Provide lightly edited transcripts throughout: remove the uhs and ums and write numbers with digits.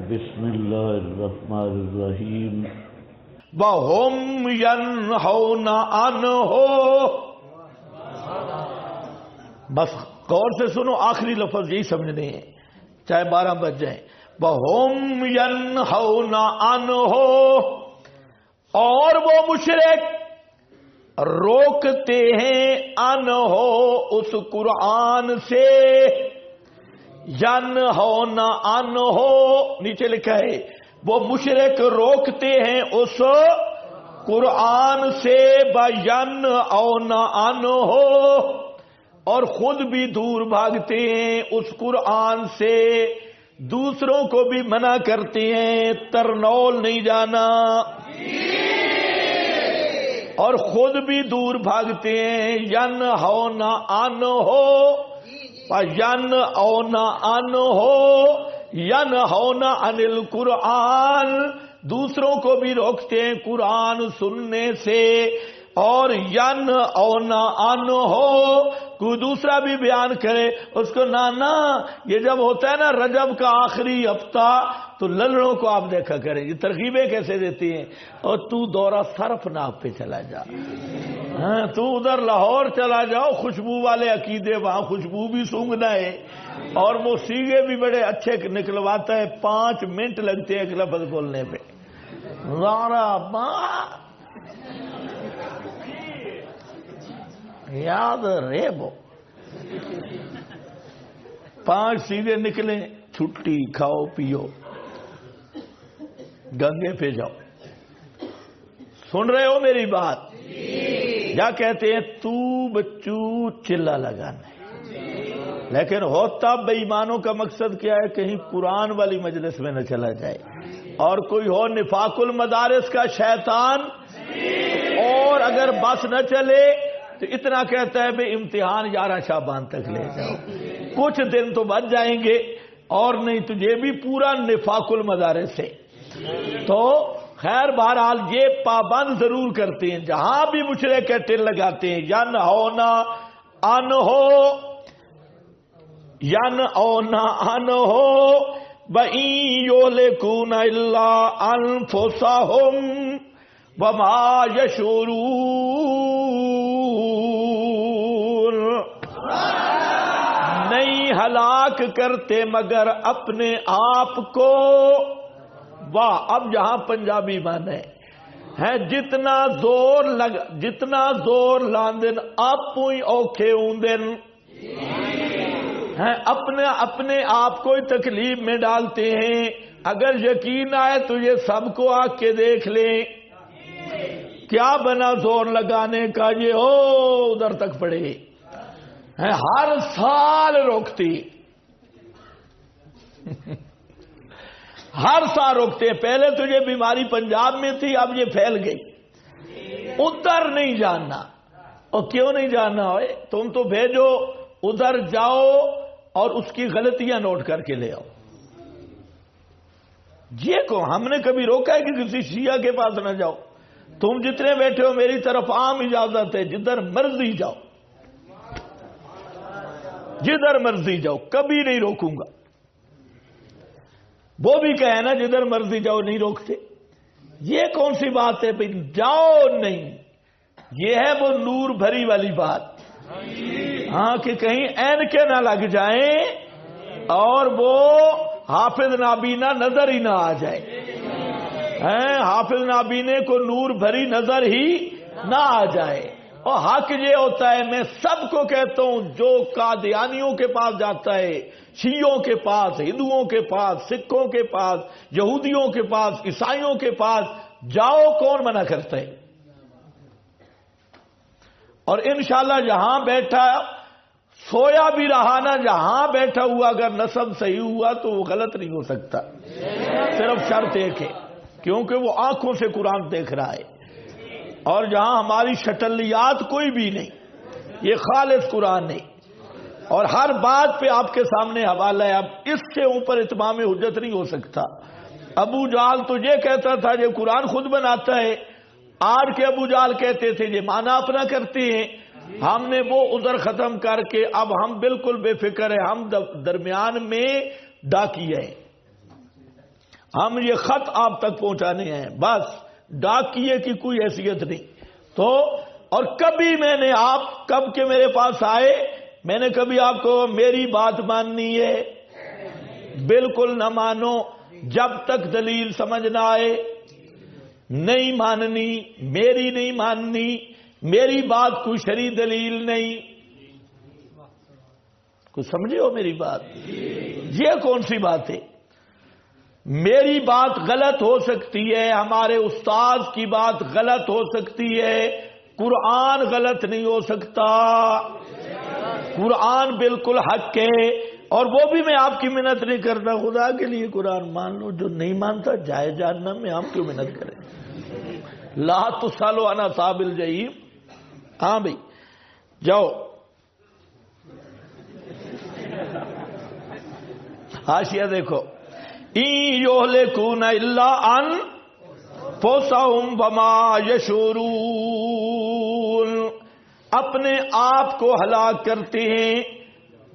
بسم اللہ الرحمن الرحیم وَهُمْ يَنْهَوْنَ عَنْهُ. بس غور سے سنو، آخری لفظ یہی سمجھنے ہیں چاہے 12 بج جائیں. وَهُمْ يَنْهَوْنَ عَنْهُ، اور وہ مشرک روکتے ہیں انہو اس قرآن سے. ینہون انہو نیچے لکھا ہے وہ مشرک روکتے ہیں اس قرآن سے. بینہون انہو، اور خود بھی دور بھاگتے ہیں اس قرآن سے، دوسروں کو بھی منع کرتے ہیں ترنول نہیں جانا، اور خود بھی دور بھاگتے ہیں. ینہون عنہو ینہون عنہو، ینہون عن القرآن، دوسروں کو بھی روکتے ہیں قرآن سننے سے. اور ینہون عنہو، کوئی دوسرا بھی بیان کرے اس کو نانا. یہ جب ہوتا ہے نا رجب کا آخری ہفتہ تو للڑوں کو آپ دیکھا کریں یہ ترغیبیں کیسے دیتی ہیں. اور تو دورہ صرف ناپ پہ چلا جا، ہاں تو ادھر لاہور چلا جاؤ، خوشبو والے عقیدے وہاں خوشبو بھی سونگنا ہے، اور وہ سیگے بھی بڑے اچھے نکلواتا ہے، 5 منٹ لگتے ہیں ایک لفظ بولنے پہ. یاد ریبو 5 سیدھے نکلیں، چھٹی کھاؤ پیو گنگے پہ جاؤ. سن رہے ہو میری بات؟ کیا کہتے ہیں تو بچو چلا لگانا ہے. لیکن ہوتا بے ایمانوں کا مقصد کیا ہے؟ کہیں قرآن والی مجلس میں نہ چلا جائے اور کوئی ہو نفاق المدارس کا شیطان. اور اگر بس نہ چلے تو اتنا کہتا ہے بے امتحان 11 شعبان تک لے جاؤ، کچھ دن تو بچ جائیں گے، اور نہیں تجھے بھی پورا نفاق المدارس سے. تو خیر بہرحال یہ پابند ضرور کرتے ہیں جہاں بھی مشرک کے ٹل لگاتے ہیں. ینہون عنہو ینہون عنہو وَإِن يُهْلِكُونَ إِلَّا أَنفُسَهُمْ وَمَا يَشْعُرُونَ. نہیں ہلاک کرتے مگر اپنے آپ کو. واہ، اب جہاں پنجابی مانے ہیں جتنا زور لاندن آپ ہی اوکھے ہوندن ہیں، اپنے آپ کو ہی تکلیف میں ڈالتے ہیں. اگر یقین آئے تو یہ سب کو آ کے دیکھ لیں کیا بنا زور لگانے کا. یہ ادھر تک پڑے ہیں، ہر سال روکتی، ہر سال روکتے ہیں. پہلے تو یہ بیماری پنجاب میں تھی، اب یہ پھیل گئی. ادھر نہیں جاننا. اور کیوں نہیں جاننا ہوئے؟ تم تو بھیجو ادھر جاؤ اور اس کی غلطیاں نوٹ کر کے لے آؤ. یہ کو ہم نے کبھی روکا ہے کہ کسی شیعہ کے پاس نہ جاؤ؟ تم جتنے بیٹھے ہو میری طرف عام اجازت ہے، جدھر مرضی جاؤ، جدھر مرضی جاؤ، کبھی نہیں روکوں گا. وہ بھی کہے نا جدھر مرضی جاؤ نہیں روکتے. یہ کون سی بات ہے بھائی جاؤ نہیں؟ یہ ہے وہ نور بھری والی بات. ہاں کہ کہیں اینکیں نہ لگ جائیں اور وہ حافظ نابینا نظر ہی نہ آ جائے. حافظ نابینے کو نور بھری نظر ہی نہ آ جائے. اور حق یہ ہوتا ہے، میں سب کو کہتا ہوں جو قادیانیوں کے پاس جاتا ہے، شیعوں کے پاس، ہندوؤں کے پاس، سکھوں کے پاس، یہودیوں کے پاس، عیسائیوں کے پاس جاؤ، کون منع کرتا ہے؟ اور انشاءاللہ جہاں بیٹھا سویا بھی رہا نا، جہاں بیٹھا ہوا اگر نسب صحیح ہوا تو وہ غلط نہیں ہو سکتا. صرف شرط ایک ہے، کیونکہ وہ آنکھوں سے قرآن دیکھ رہا ہے. اور جہاں ہماری شٹلیات کوئی بھی نہیں، یہ خالص قرآن نہیں. اور ہر بات پہ آپ کے سامنے حوالہ ہے. اب اس سے اوپر اتمام حجت نہیں ہو سکتا. ابو جہل تو یہ کہتا تھا یہ قرآن خود بناتا ہے، آج کے ابو جہل کہتے تھے یہ معنی اپنا کرتے ہیں. ہم نے وہ عذر ختم کر کے اب ہم بالکل بے فکر ہیں، ہم درمیان میں ڈاکیے ہیں. ہم یہ خط آپ تک پہنچانے ہیں، بس ڈاکیے کی کوئی حیثیت نہیں۔ تو اور کبھی میں نے آپ کب کے میرے پاس آئے، میں نے کبھی آپ کو میری بات ماننی ہے؟ بالکل نہ مانو جب تک دلیل سمجھ نہ آئے، نہیں ماننی، میری نہیں ماننی، میری بات کوئی شرعی دلیل نہیں۔ کچھ سمجھے ہو میری بات؟ یہ کون سی بات ہے؟ میری بات غلط ہو سکتی ہے، ہمارے استاد کی بات غلط ہو سکتی ہے، قرآن غلط نہیں ہو سکتا۔ قرآن بالکل حق ہے، اور وہ بھی میں آپ کی محنت نہیں کرتا، خدا کے لیے قرآن مان لو، جو نہیں مانتا جائے جہنم میں، ہم کیوں محنت کریں؟ لا تسألوا عن اصحاب الجحیم۔ ہاں بھائی جاؤ، حاشیہ دیکھو، این یہلکون الا انفسہم وما یشعرون، اپنے آپ کو ہلاک کرتے ہیں،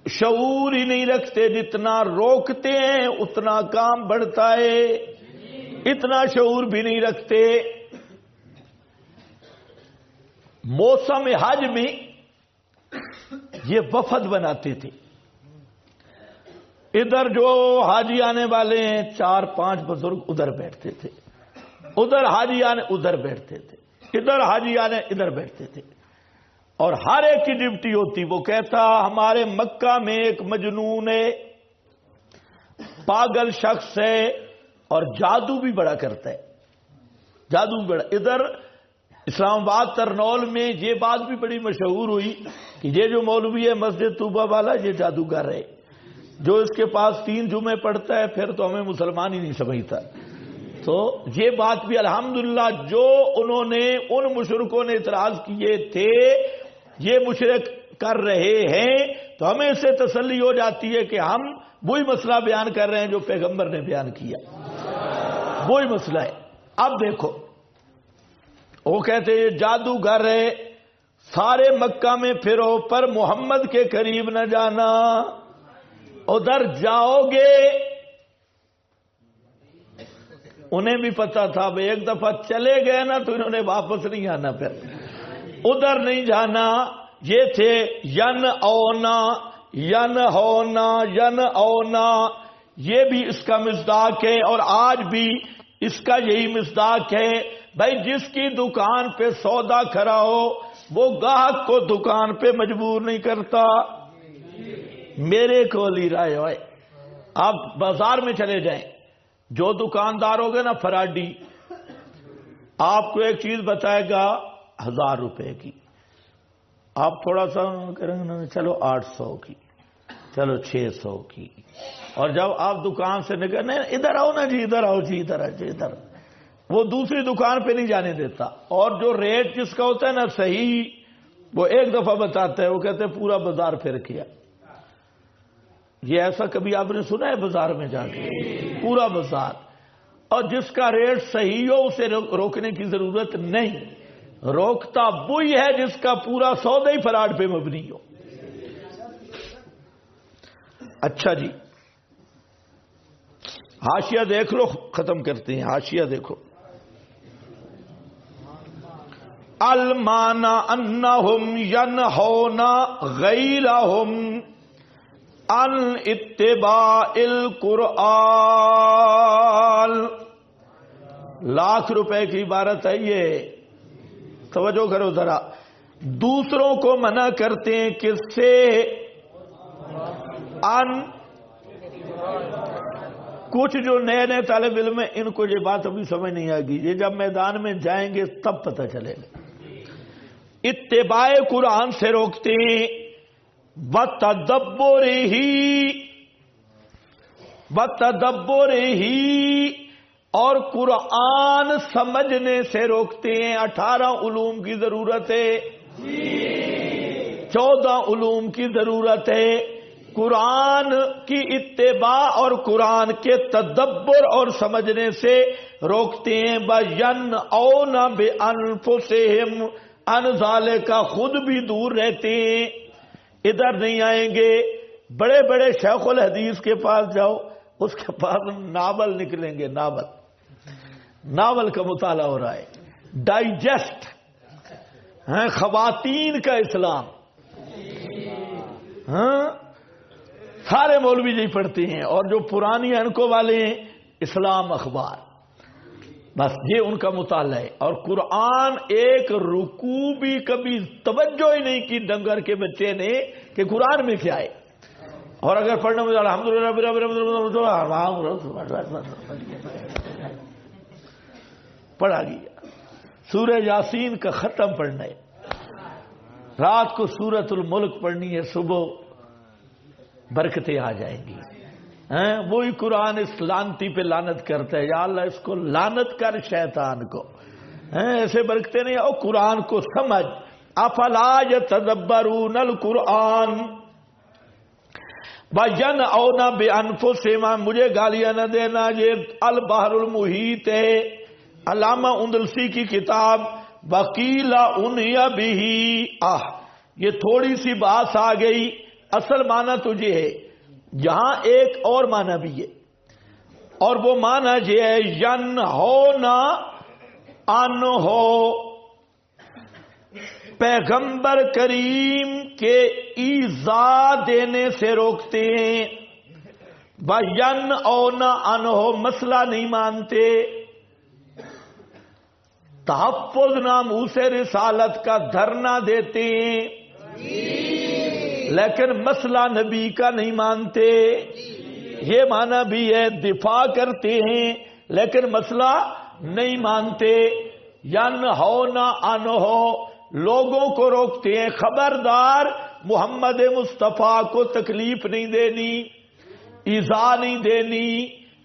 شعور ہی نہیں رکھتے، جتنا روکتے ہیں اتنا کام بڑھتا ہے، اتنا شعور بھی نہیں رکھتے۔ موسم حج میں یہ وفد بناتے تھے، ادھر جو حاجی آنے والے ہیں 4-5 بزرگ ادھر بیٹھتے تھے، ادھر حاجی آنے ادھر بیٹھتے تھے، ادھر حاجی آنے ادھر بیٹھتے تھے، اور ہر ایک کی ڈیوٹی ہوتی۔ وہ کہتا ہمارے مکہ میں ایک مجنون ہے، پاگل شخص ہے، اور جادو بھی بڑا کرتا ہے، جادو بھی بڑا۔ ادھر اسلام آباد ترنول میں یہ بات بھی بڑی مشہور ہوئی کہ یہ جو مولوی ہے مسجد طوبہ والا، یہ جادوگر ہے، جو اس کے پاس 3 جمعے پڑھتا ہے پھر تو ہمیں مسلمان ہی نہیں سمجھتا۔ تو یہ بات بھی الحمدللہ جو انہوں نے ان مشرکوں نے اعتراض کیے تھے، یہ مشرک کر رہے ہیں، تو ہمیں اس سے تسلی ہو جاتی ہے کہ ہم وہی مسئلہ بیان کر رہے ہیں جو پیغمبر نے بیان کیا، وہی مسئلہ ہے۔ اب دیکھو، وہ کہتے یہ جادوگر ہے، سارے مکہ میں پھرو پر محمد کے قریب نہ جانا، ادھر جاؤ گے۔ انہیں بھی پتا تھا بھائی ایک دفعہ چلے گئے نا تو انہوں نے واپس نہیں آنا، پھر ادھر نہیں جانا۔ یہ تھے ین اونا، ین ہونا، ین اونا، یہ بھی اس کا مصداق ہے، اور آج بھی اس کا یہی مصداق ہے۔ بھائی جس کی دکان پہ سودا کھڑا ہو وہ گاہک کو دکان پہ مجبور نہیں کرتا۔ میرے کو لی رائے ہوئے، آپ بازار میں چلے جائیں، جو دکاندار ہوگا نا فراڈی، آپ کو ایک چیز بتائے گا 1000 روپے کی، آپ تھوڑا سا کریں گے چلو 800 کی، چلو 600 کی، اور جب آپ دکان سے نکلنے ادھر آؤ نا جی، ادھر آؤ جی، ادھر آؤ جی، ادھر، وہ دوسری دکان پہ نہیں جانے دیتا، اور جو ریٹ جس کا ہوتا ہے نا صحیح، وہ ایک دفعہ بتاتا ہے، وہ کہتے ہیں پورا بازار پھر کیا۔ یہ ایسا کبھی آپ نے سنا ہے بازار میں جا کے؟ پورا بازار، اور جس کا ریٹ صحیح ہو اسے روکنے کی ضرورت نہیں، روکتا وہی ہے جس کا پورا سودا ہی فراڈ پہ مبنی ہو۔ اچھا جی، حاشیہ دیکھ لو، ختم کرتے ہیں، حاشیہ دیکھو۔ المانا انہم ینہون غیرہم عن اتباع القرآن، ₹1,00,000 کی عبارت ہے یہ، توجہ کرو ذرا۔ دوسروں کو منع کرتے ہیں کس سے؟ کچھ جو نئے نئے طالب علم ہیں ان کو یہ بات ابھی سمجھ نہیں آئے گی، یہ جب میدان میں جائیں گے تب پتہ چلے گا۔ اتباع قرآن سے روکتے ہیں، وَتَدَبُّرِهِ، اور قرآن سمجھنے سے روکتے ہیں۔ 18 علوم کی ضرورت ہے، 14 علوم کی ضرورت ہے۔ قرآن کی اتباع اور قرآن کے تدبر اور سمجھنے سے روکتے ہیں۔ وَيَنْأَوْنَ بِأَنفُسِهِمْ عَنْ ذَلِكَ، خود بھی دور رہتے ہیں، ادھر نہیں آئیں گے۔ بڑے بڑے شیخ الحدیث کے پاس جاؤ، اس کے پاس ناول نکلیں گے، ناول کا مطالعہ ہو رہا ہے، ڈائجسٹ ہیں خواتین کا اسلام، ہاں سارے مولوی یہی پڑھتے ہیں، اور جو پرانی انکو والے ہیں اسلام اخبار، بس یہ ان کا مطالعہ ہے۔ اور قرآن ایک رکوع بھی کبھی توجہ ہی نہیں کی ڈنگر کے بچے نے کہ قرآن میں کیا ہے، اور اگر پڑھنے میں الحمدللہ پڑھا گیا۔ سورہ یاسین کا ختم پڑھنا ہے، رات کو سورۃ الملک پڑھنی ہے، صبح برکتیں آ جائیں گی۔ وہی قرآن اس لانتی پہ لعنت کرتا ہے، یا اللہ اس کو لعنت کر شیطان کو، ایسے برکتیں نہیں۔ اور قرآن کو سمجھ، افلا یتدبرون القرآن وینأون بانفسہم، مجھے گالیاں نہ دینا، یہ البحر المحیط ہے، علامہ اندلسی کی کتاب، وقیل انہی بہ، یہ تھوڑی سی بات آ گئی، اصل معنی تو یہ ہے، یہاں ایک اور معنی بھی ہے، اور وہ معنی یہ ہے ینہونا عنہ، پیغمبر کریم کے ایذا دینے سے روکتے ہیں، وینأونا عنہ مسئلہ نہیں مانتے، تحفظ ناموس رسالت کا دھرنا دیتے ہیں لیکن مسئلہ نبی کا نہیں مانتے، یہ معنی بھی ہے، دفاع کرتے ہیں لیکن مسئلہ نہیں مانتے۔ ینہونا عنہ، لوگوں کو روکتے ہیں، خبردار محمد مصطفیٰ کو تکلیف نہیں دینی، ایذا نہیں دینی،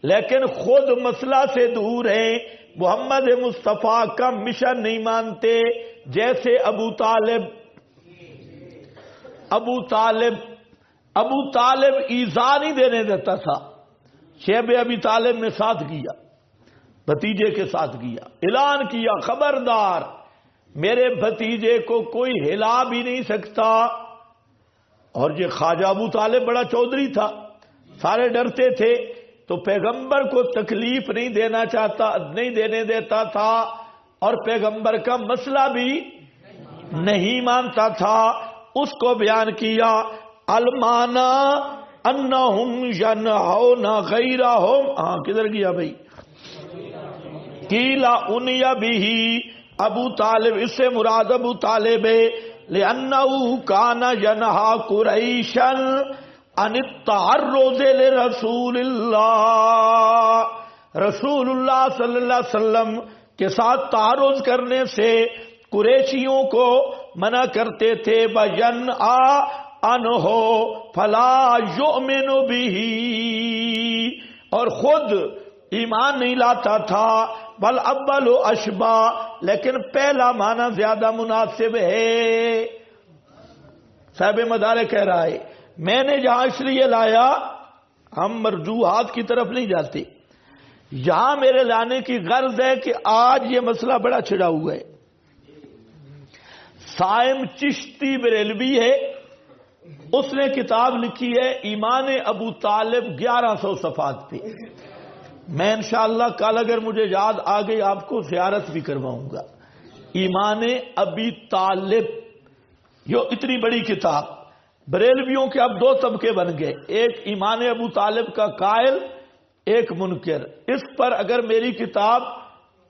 لیکن خود مسئلہ سے دور ہیں، محمد مصطفیٰ کا مشن نہیں مانتے، جیسے ابو طالب ایذا نہیں دینے دیتا تھا، شیب ابی طالب نے ساتھ کیا، بھتیجے کے ساتھ کیا، اعلان کیا خبردار میرے بھتیجے کو کوئی ہلا بھی نہیں سکتا، اور یہ خواجہ ابو طالب بڑا چودھری تھا، سارے ڈرتے تھے، تو پیغمبر کو تکلیف نہیں دینے دیتا تھا، اور پیغمبر کا مسئلہ بھی نہیں مانتا تھا۔ اس کو بیان کیا، المانا انہم ینہون غیرہم، کدھر گیا بھائی، قیلا انہی بہ، ابو طالب، اس سے مراد ابو طالب ہے، لأنہ کان ینہا قریشا ان التعرض لرسول اللہ، رسول اللہ صلی اللہ علیہ وسلم کے ساتھ تعرض کرنے سے قریشیوں کو منع کرتے تھے، وَيَنْأَ عَنْهُ فَلَا يُؤْمِنُ بِهِ، اور خود ایمان نہیں لاتا تھا، بل اول اشبا، لیکن پہلا معنی زیادہ مناسب ہے۔ صاحب مدارک کہہ رہا ہے، میں نے یہاں اس لیے لایا، ہم مرجوحات کی طرف نہیں جاتے، یہاں میرے لانے کی غرض ہے کہ آج یہ مسئلہ بڑا چھڑا ہوا ہے۔ سائم چشتی بریلوی ہے، اس نے کتاب لکھی ہے ایمان ابو طالب 1100 صفحات پہ، میں انشاءاللہ کل اگر مجھے یاد آ گئی آپ کو زیارت بھی کرواؤں گا، ایمان ابی طالب، یہ اتنی بڑی کتاب۔ بریلویوں کے اب دو طبقے بن گئے، ایک ایمان ابو طالب کا قائل، ایک منکر۔ اس پر اگر میری کتاب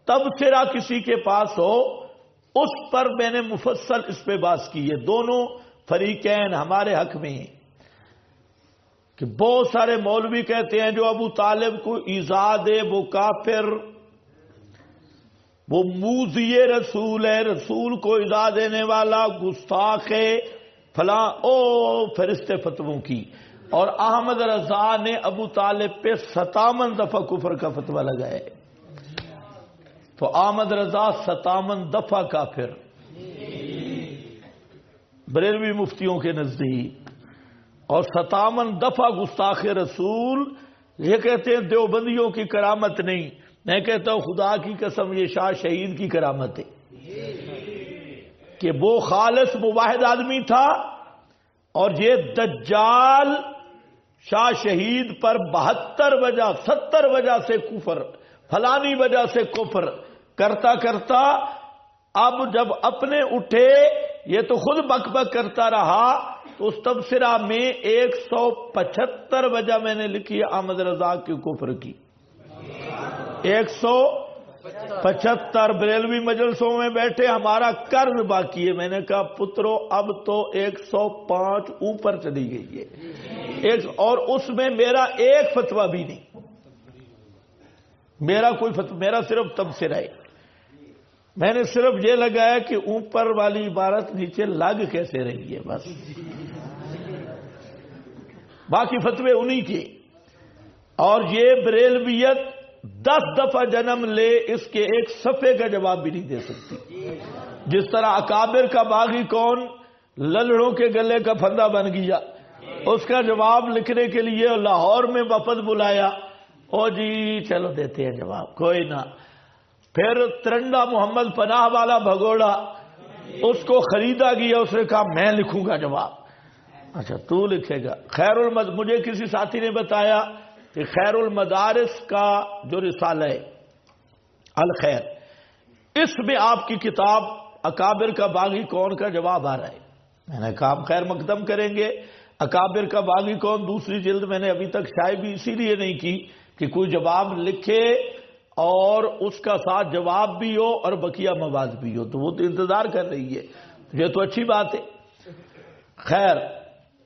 تبصرہ کسی کے پاس ہو، اس پر میں نے مفصل اس پہ بات کی ہے، دونوں فریقین ہمارے حق میں ہیں، کہ بہت سارے مولوی کہتے ہیں جو ابو طالب کو ایذا دے وہ کافر، وہ موذی رسول ہے، رسول کو ایذا دینے والا گستاخ ہے، فلاں فرشتے فتووں کی۔ اور احمد رضا نے ابو طالب پہ 57 دفعہ کفر کا فتویٰ لگایا ہے، تو احمد رضا 57 دفعہ کافر بریلوی مفتیوں کے نزدیک، اور 57 دفعہ گستاخ رسول۔ یہ کہتے ہیں دیوبندیوں کی کرامت نہیں، میں کہتا ہوں خدا کی قسم یہ شاہ شہید کی کرامت ہے کہ وہ خالص موحد آدمی تھا، اور یہ دجال شاہ شہید پر 72 وجہ 70 وجہ سے کفر، فلانی وجہ سے کفر کرتا کرتا اب جب اپنے اٹھے یہ تو خود بک بک کرتا رہا، تو اس تبصرہ میں 175 وجہ میں نے لکھی احمد رضا کی کفر کی، 175 بریلوی مجلسوں میں بیٹھے ہمارا قرض باقی ہے۔ میں نے کہا پترو اب تو 105 اوپر چلی گئی ہے، اور اس میں میرا ایک فتویٰ بھی نہیں، میرا کوئی فتویٰ، میرا صرف تبصرہ ہے۔ میں نے صرف یہ لگایا کہ اوپر والی عبارت نیچے لگ کیسے رہی ہے، بس باقی فتوے انہی کے۔ اور یہ بریلویت 10 دفعہ جنم لے اس کے ایک صفحے کا جواب بھی نہیں دے سکتی۔ جس طرح اکابر کا باغی کون للڑوں کے گلے کا پھندا بن گیا، اس کا جواب لکھنے کے لیے لاہور میں وفد بلایا، او جی چلو دیتے ہیں جواب، کوئی نہ۔ پھر ترنڈا محمد پناہ والا بھگوڑا، اس کو خریدا گیا، اس نے کہا میں لکھوں گا جواب۔ اچھا تو لکھے گا۔ مجھے کسی ساتھی نے بتایا کہ خیر المدارس کا جو رسالہ ہے الخیر، اس میں آپ کی کتاب اکابر کا باغی کون کا جواب آ رہا ہے۔ میں نے کہا خیر مقدم کریں گے۔ اکابر کا باغی کون دوسری جلد میں نے ابھی تک شائع بھی اسی لیے نہیں کی کہ کوئی جواب لکھے اور اس کا ساتھ جواب بھی ہو اور بقیہ مواد بھی ہو، تو وہ تو انتظار کر رہی ہے، یہ تو اچھی بات ہے۔ خیر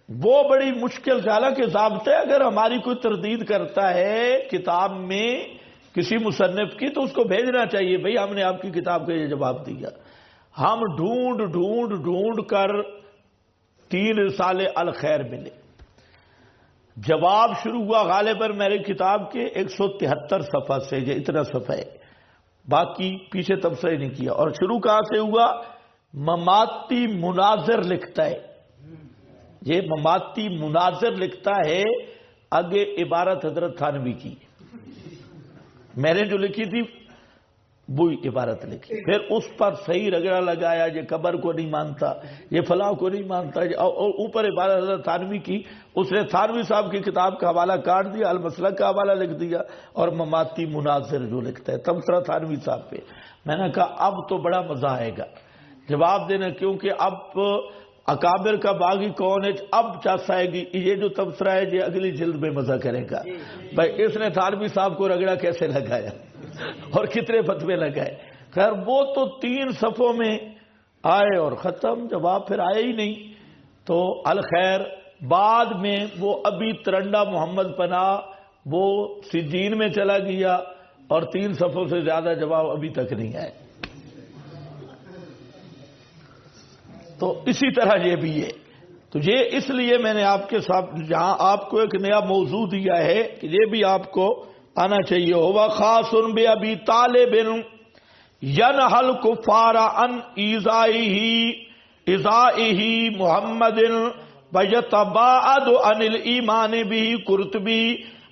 وہ بڑی مشکل سے، حالانکہ ضابطہ اگر ہماری کوئی تردید کرتا ہے کتاب میں کسی مصنف کی تو اس کو بھیجنا چاہیے، بھئی ہم نے آپ کی کتاب کا یہ جواب دیا۔ ہم ڈھونڈ کر 3 رسالے الخیر ملے، جواب شروع ہوا غالباً میری کتاب کے 173 صفحہ سے، یہ اتنا صفحہ ہے، باقی پیچھے تبصرہ نہیں کیا۔ اور شروع کہاں سے ہوا؟ مماتی مناظر لکھتا ہے، یہ مماتی مناظر لکھتا ہے، آگے عبارت حضرت تھانوی کی، میں نے جو لکھی تھی وہی عبارت لکھی، پھر اس پر صحیح رگڑا لگایا، یہ قبر کو نہیں مانتا، یہ فلاں کو نہیں مانتا، اور اوپر عبارت حضرت تھانوی کی، اس نے تھانوی صاحب کی کتاب کا حوالہ کاٹ دیا، المسلک کا حوالہ لکھ دیا، اور مماتی مناظر جو لکھتا ہے تبصرہ تھانوی صاحب پہ۔ میں نے کہا اب تو بڑا مزہ آئے گا جواب دینا، کیونکہ اب اکابر کا باغی کون ہے، اب چاس آئے گی، یہ جو تبصرہ ہے یہ اگلی جلد میں مزہ کرے گا، بھائی اس نے تھانوی صاحب کو رگڑا کیسے لگایا اور کتنے فتوے لگائے۔ خیر وہ تو 3 صفحوں میں آئے اور ختم، جواب پھر آیا ہی نہیں۔ تو الخیر بعد میں وہ ابھی ترنڈا محمد پناہ وہ سجین میں چلا گیا اور 3 صفحوں سے زیادہ جواب ابھی تک نہیں آئے۔ تو اسی طرح یہ بھی ہے، تو یہ اس لیے میں نے آپ کے ساتھ جہاں آپ کو ایک نیا موضوع دیا ہے کہ یہ بھی آپ کو آنا چاہیے۔ ہوا خاص بأبی طالب ینہى الکفار عن ایذائہ محمد ویتباعد عن الایمان به قرطبی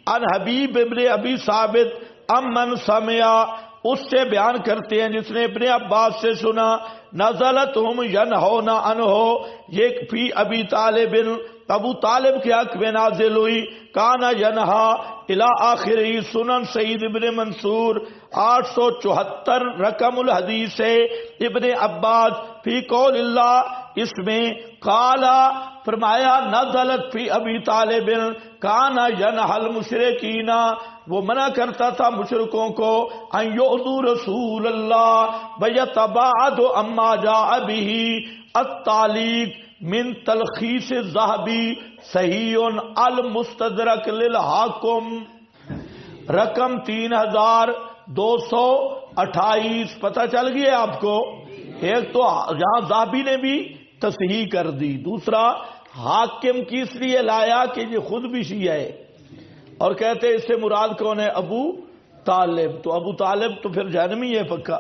عن حبیب ابن ابی ثابت امن سمع، اس سے بیان کرتے ہیں جس نے ابن عباس سے سنا، نزلتہم ینہون عنہ، یہ فی ابی طالب ابو طالب کے حق میں نازل ہوئی، کانا ینہا الی آخری سنن سعید ابن منصور 874 رقم الحدیث ہے، ابن عباس فی قول اللہ، اس میں قالا فرمایا نزلت فی ابی طالب کانا ینہا المشرکین، وہ منع کرتا تھا مشرکوں کو ان یؤذوا رسول اللہ ویتباعد عما جاء بہ، التعلیق من تلخیص الذہبی صحیح المستدرک للحاکم رقم 3228۔ پتہ چل گیا آپ کو، ایک تو یہاں ذہبی نے بھی تصحیح کر دی، دوسرا حاکم کی اس لیے لایا کہ یہ خود بھی شیعہ ہے، اور کہتے اس سے مراد کون ہے؟ ابو طالب، تو ابو طالب تو پھر جہنمی ہے پکا۔